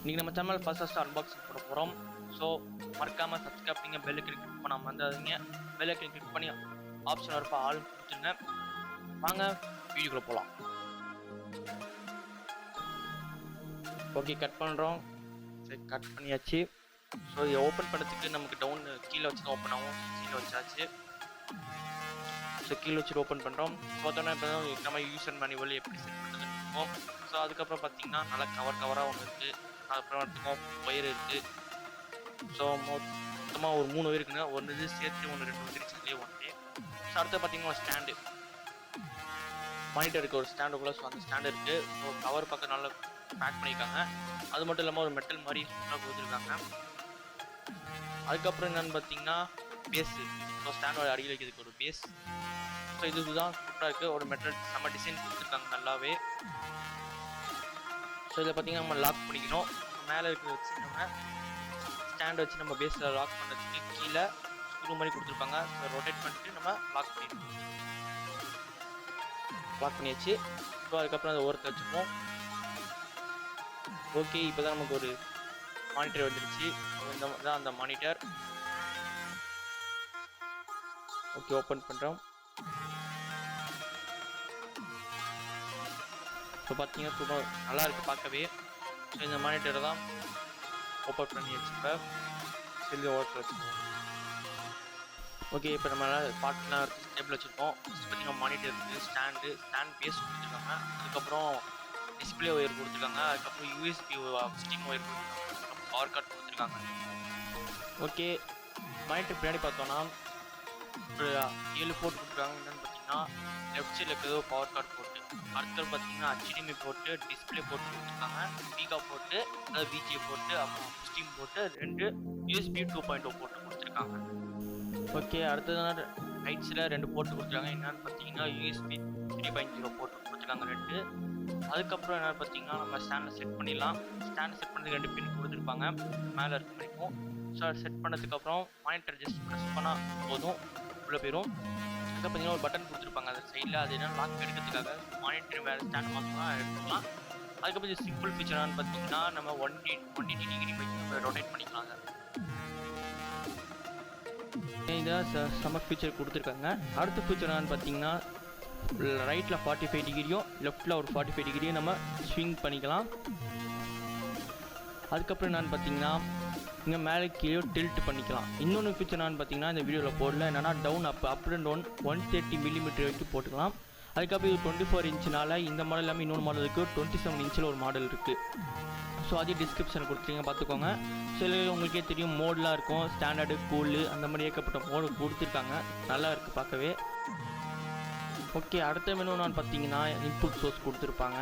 இன்னைக்கு நம்ம channel first unboxing பண்ண போகிறோம். ஸோ மறக்காமல் சப்ஸ்கிரைப் பண்ணி பெல் ஐக்கன் கிளிக் பண்ணாமல் வந்தாதீங்க. பெல் ஐக்கன் கிளிக் பண்ணி ஆப்ஷன் வரப்போ ஆல் கொடுத்துருங்க. வாங்க வீடியோக்குள்ள போகலாம். ஓகே, கட் பண்ணுறோம். சரி, கட் பண்ணியாச்சு. ஸோ இதை ஓப்பன் பண்ணுறதுக்கு நமக்கு டவுன் கீழே வச்சு தான் ஓப்பன் ஆகும். கீழே வச்சாச்சு. ஸோ கீழே வச்சுட்டு ஓப்பன் பண்ணுறோம். பார்த்தோன்னா இப்போ நம்ம யூசர் மேனுவல் எப்படி செட் பண்ணுறதுன்னு இருக்கும். ஸோ அதுக்கப்புறம் பார்த்தீங்கன்னா நல்லா கவராக ஒன்று இருக்குது. அதுக்கப்புறம் எடுத்துக்கோம் ஒயர் இருக்குது. ஸோ மொத்தமாக ஒரு 3 ஒயர் இருக்குங்க. ஒன்று இது சேர்த்து ஒன்று 2 வந்துருச்சுலேயே ஒன்று. ஸோ அடுத்து பார்த்தீங்கன்னா ஒரு ஸ்டாண்டு, மானிட்டர் இருக்குது ஒரு ஸ்டாண்டுக்குள்ளே. ஸோ அந்த ஸ்டாண்டு இருக்குது. ஸோ கவர் பக்கம் நல்லா பேக் பண்ணியிருக்காங்க. அது மட்டும் இல்லாமல் ஒரு மெட்டல் மாதிரி சூப்பராக கொடுத்துருக்காங்க. அதுக்கப்புறம் என்னென்னு பார்த்தீங்கன்னா பேஸு. ஸோ ஸ்டாண்டோட அடியில் வைக்கிறதுக்கு ஒரு பேஸ். ஸோ இதுதான் சூப்பராக இருக்குது. ஒரு மெட்டல் நம்ம டிசைன் கொடுத்துருக்காங்க நல்லாவே. ஸோ இதில் பார்த்தீங்கன்னா நம்ம லாக் பண்ணிக்கணும். மேலே இருக்கிறத வச்சு நம்ம ஸ்டாண்டை வச்சு நம்ம பேஸில் லாக் பண்ணுறதுக்கு கீழே ஸ்க்ரூ மாதிரி கொடுத்துருப்பாங்க. ஸோ ரொட்டேட் பண்ணிட்டு நம்ம லாக் பண்ணிடணும். லாக் பண்ணியாச்சு. ஸோ அதுக்கப்புறம் அதை ஓரத்தை வச்சுப்போம். ஓகே, இப்போ தான் நமக்கு ஒரு மானிட்டர் வந்துடுச்சு. இந்த தான் அந்த மானிட்டர். ஓகே, ஓப்பன் பண்ணுறோம். இப்போ பார்த்தீங்கன்னா சூப்பர் நல்லா இருக்குது பார்க்கவே. ஸோ இந்த மானிட்டரை தான் ஓப்பன் பண்ணி வச்சுப்ப செல்லு ஓரத்தில் வச்சுருக்கோம். ஓகே, இப்போ நம்ம பார்ட்லாம் எடுத்து டேபிள் வச்சுருக்கோம். ஃபஸ்ட் பார்த்தீங்கன்னா மானிட்டர் இருக்குது, ஸ்டாண்ட் பேஸ் கொடுத்துருக்காங்க. அதுக்கப்புறம் டிஸ்பிளே ஒயர் கொடுத்துருக்காங்க. அதுக்கப்புறம் யூஎஸ்பி ஸ்டீம் ஒயர் கொடுத்துருக்காங்க. அதுக்கப்புறம் பவர் கார்டு கொடுத்துருக்காங்க. ஓகே, மானிட்டர் பின்னாடி பார்த்தோன்னா ஒரு 7 போர்ட் கொடுத்துருக்காங்க. என்னென்னு பார்த்தீங்கன்னா லெஃப்ட் சைடில் இருக்கிறது பவர் கார்டு போட்டு, அடுத்தது பார்த்தீங்கன்னா HDMI போட்டு, டிஸ்பிளே போட்டு கொடுத்துருக்காங்க, VESA போட்டு, அதாவது VGA போட்டு, அப்புறம் ஸ்டீம் போட்டு, 2 USB 2.0 போட்டு கொடுத்துருக்காங்க. ஓகே, அடுத்தது ரைட்ஸில் 2 போட்டு கொடுத்துருக்காங்க. என்னென்னு பார்த்தீங்கன்னா USB 3.0 போட்டு கொடுத்துருக்காங்க 2. அதுக்கப்புறம் என்னென்னு பார்த்தீங்கன்னா நம்ம ஸ்டாண்டை செட் பண்ணிடலாம். ஸ்டாண்டை செட் பண்ணுறதுக்கு 2 பின் கொடுத்துருப்பாங்க மேலே இருக்க வரைக்கும். ஸோ அதை செட் பண்ணதுக்கப்புறம் மானிட்டர் ஜஸ்ட் ப்ரெஸ் பண்ணால் போதும், உள்ளே போயிடும். அதுக்கு பார்த்தீங்கன்னா ஒரு பட்டன் கொடுத்துருப்பாங்க அந்த சைடில். அது என்ன லாக் எடுக்கிறதுக்காக மானிட்டர் வேறு ஸ்டாண்ட் மாற்றலாம் எடுத்துக்கலாம். அதுக்கப்புறம் இது சிம்பிள் ஃபீச்சரானு பார்த்தீங்கன்னா நம்ம 180 டிகிரி வச்சு ரொட்டேட் பண்ணிக்கலாம். இதான் சம்மர் ஃபீச்சர் கொடுத்துருக்காங்க. அடுத்த ஃபீச்சரானு பார்த்தீங்கன்னா ரைட்டில் 45 டிகிரியும் லெஃப்டில் ஒரு 45 டிகிரியும் நம்ம ஸ்விங் பண்ணிக்கலாம். அதுக்கப்புறம் என்னென்னு பார்த்தீங்கன்னா இங்கே மேலே கீழே டில்ட் பண்ணிக்கலாம். இன்னொன்று ஃபீச்சர் என்னென்னு பார்த்தீங்கன்னா இந்த வீடியோவில் போடல, என்னென்னா டவுன் அண்ட் டவுன் 130 மில்லிமீட்டர் வரைக்கும் போட்டுக்கலாம். அதுக்கப்புறம் இது 24 இன்ச்சுனால இந்த மாடல் இல்லாமல் இன்னொரு மாடல் இருக்குது. 27 இன்ச்சில் ஒரு மாடல் இருக்குது. ஸோ அதே டிஸ்கிரிப்ஷன் கொடுத்துருங்க, பார்த்துக்கோங்க. ஸோ இதில் உங்களுக்கே தெரியும் மோட்லாம் இருக்கும், ஸ்டாண்டர்டு, கூலு, அந்த மாதிரி ஏகப்பட்ட மோடு கொடுத்துருக்காங்க. நல்லா இருக்குது பார்க்கவே. ஓகே, அடுத்த மெனு நான் பார்த்தீங்கன்னா இன்புட் சோர்ஸ் கொடுத்துருப்பாங்க.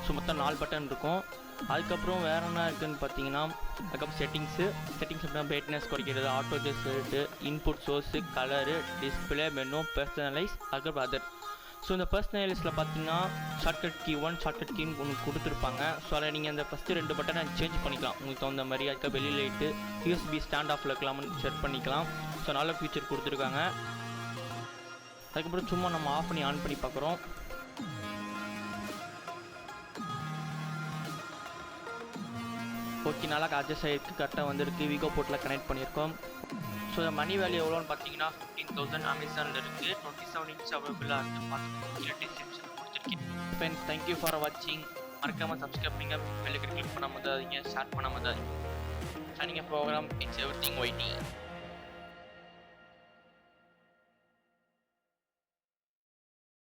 ஸோ மொத்தம் 4 பட்டன் இருக்கும். அதுக்கப்புறம் வேறு என்ன இருக்குதுன்னு பார்த்தீங்கன்னா அதுக்கப்புறம் செட்டிங்ஸ் அப்படின்னா பிரைட்னஸ் குறைக்கிறது, auto just, input source, colour, display, menu, personalise, அதுக்கப்புறம் அதர். ஸோ இந்த பர்சனலைஸில் பார்த்தீங்கன்னா ஷார்ட்கட் கீ 1, ஷார்ட்கட் கீன்னு ஒன்று கொடுத்துருப்பாங்க. ஸோ அதில் நீங்கள் அந்த ஃபஸ்ட்டு 2 பட்டனை சேஞ்ச் பண்ணிக்கலாம் உங்களுக்கு தகுந்த மாதிரி. அதுக்கப்புறம் வெளி லைட்டு, USB ஸ்டாண்ட் ஆஃபில் இருக்கலாம்னு செட் பண்ணிக்கலாம். ஸோ நல்ல ஃபீச்சர் கொடுத்துருக்காங்க. அதுக்கப்புறம் சும்மா நம்ம ஆஃப் பண்ணி ஆன் பண்ணி பார்க்குறோம். ஓகே, நல்லா அட்ஜஸ்ட் ஆகிருக்கு, கரெக்டாக வந்துருக்கு. விகோ போர்ட்டில் கனெக்ட் பண்ணியிருக்கோம். ஸோ மணி வேல்யூ எவ்வளோன்னு பார்த்தீங்கன்னா 15,000 அமேசானில் இருக்குது. 27 இன்ச் அவைலபிளாக இருக்குது. பார்த்துக்கோங்க, டிஸ்கிரிப்ஷன் கொடுத்துருக்கேன். ஃப்ரெண்ட்ஸ், தேங்க்யூ ஃபார் வாட்சிங். மறக்காமல் சப்ஸ்கிரைப் பண்ணுங்கள், பெல் ஐக்கன் கிளிக் பண்ணாமல் இருந்தாதீங்க, ஷேர் பண்ணாமல் இருந்தாதீங்க. சனிங்க ப்ரோக்ராம் இட்ஸ் எவ்ரிதிங் ஒய்டி.